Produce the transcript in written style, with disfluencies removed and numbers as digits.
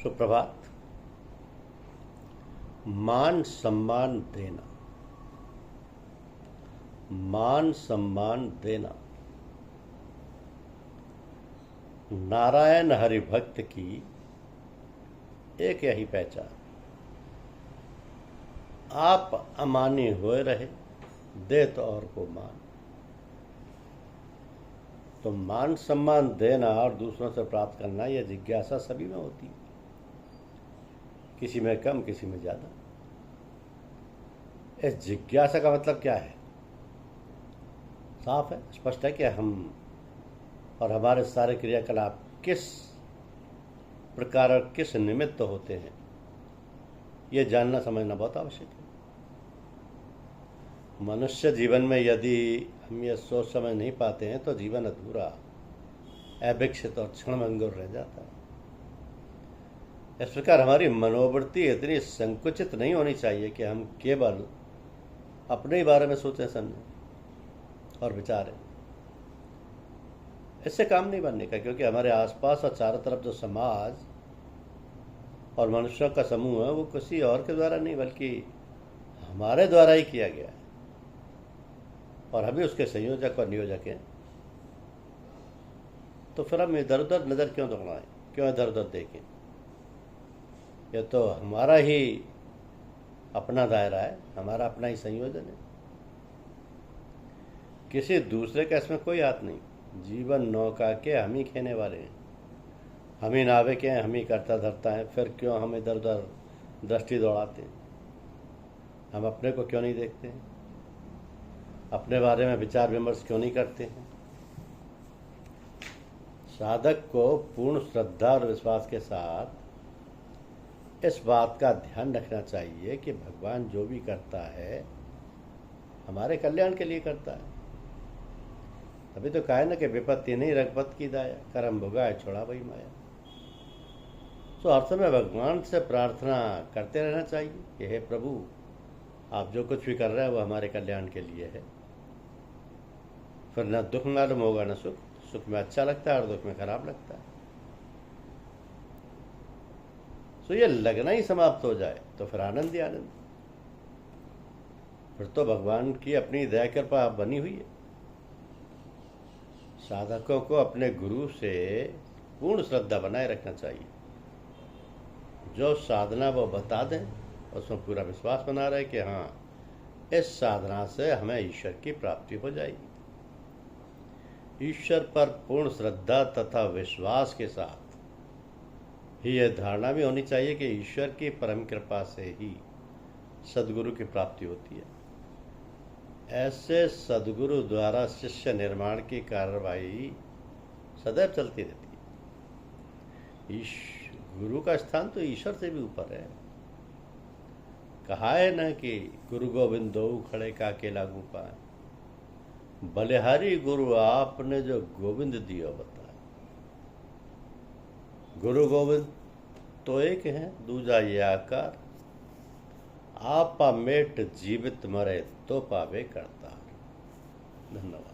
सुप्रभात। मान सम्मान देना, मान सम्मान देना नारायण हरि भक्त की एक यही पहचान। आप अमानी हुए रहे, दे तो और को मान। तो मान सम्मान देना और दूसरों से प्राप्त करना, यह जिज्ञासा सभी में होती है, किसी में कम किसी में ज़्यादा। इस जिज्ञासा का मतलब क्या है? साफ है, स्पष्ट है कि हम और हमारे सारे क्रियाकलाप किस प्रकार और किस निमित्त होते हैं, ये जानना समझना बहुत आवश्यक है। मनुष्य जीवन में यदि हम ये सोच समझ नहीं पाते हैं तो जीवन अधूरा, अभिक्षित और क्षणभंगुर रह जाता है। इस प्रकार हमारी मनोवृत्ति इतनी संकुचित नहीं होनी चाहिए कि हम केवल अपने ही बारे में सोचें, समझें और विचारें। इससे काम नहीं बनने का, क्योंकि हमारे आसपास और चारों तरफ जो समाज और मनुष्यों का समूह है वो किसी और के द्वारा नहीं बल्कि हमारे द्वारा ही किया गया है, और हम ही उसके संयोजक और नियोजक हैं। तो फिर हम इधर उधर नज़र क्यों दौड़ाएं, क्यों इधर उधर देखें? ये तो हमारा ही अपना दायरा है, हमारा अपना ही संयोजन है, किसी दूसरे का इसमें कोई हाथ नहीं। जीवन नौका के हम ही खेने वाले हैं, हम ही नाविक हैं, हम ही करता धरता है। फिर क्यों हम इधर उधर दृष्टि दौड़ाते हैं? हम अपने को क्यों नहीं देखते हैं? अपने बारे में विचार विमर्श क्यों नहीं करते हैं? साधक को पूर्ण श्रद्धा और विश्वास के साथ इस बात का ध्यान रखना चाहिए कि भगवान जो भी करता है हमारे कल्याण के लिए करता है। तभी तो कहा है ना कि विपत्ति नहीं रघुपत की दाया, कर्म भोगाए छोड़ा वही माया। तो हर समय भगवान से प्रार्थना करते रहना चाहिए कि हे प्रभु, आप जो कुछ भी कर रहे हैं वो हमारे कल्याण के लिए है। फिर न दुख मालूम होगा न सुख, सुख में अच्छा लगता है और दुख में खराब लगता है। तो ये लगना ही समाप्त हो जाए तो फिर आनंद ही आनंद। फिर तो भगवान की अपनी दया कृपा बनी हुई है। साधकों को अपने गुरु से पूर्ण श्रद्धा बनाए रखना चाहिए। जो साधना वो बता दें उसमें पूरा विश्वास बना रहे कि हाँ, इस साधना से हमें ईश्वर की प्राप्ति हो जाएगी। ईश्वर पर पूर्ण श्रद्धा तथा विश्वास के साथ ही यह धारणा भी होनी चाहिए कि ईश्वर की परम कृपा से ही सद्गुरु की प्राप्ति होती है। ऐसे सद्गुरु द्वारा शिष्य निर्माण की कार्यवाही सदैव चलती रहती है। गुरु का स्थान तो ईश्वर से भी ऊपर है। कहा है ना कि गुरु गोविंद दो खड़े का अकेला गुफा है। बलिहारी गुरु आपने जो गोविंद दियो बताया। गुरु गोविंद तो एक है, दूजा ये आकार। आपा मेट जीवित मरे तो पावे करता। धन्यवाद।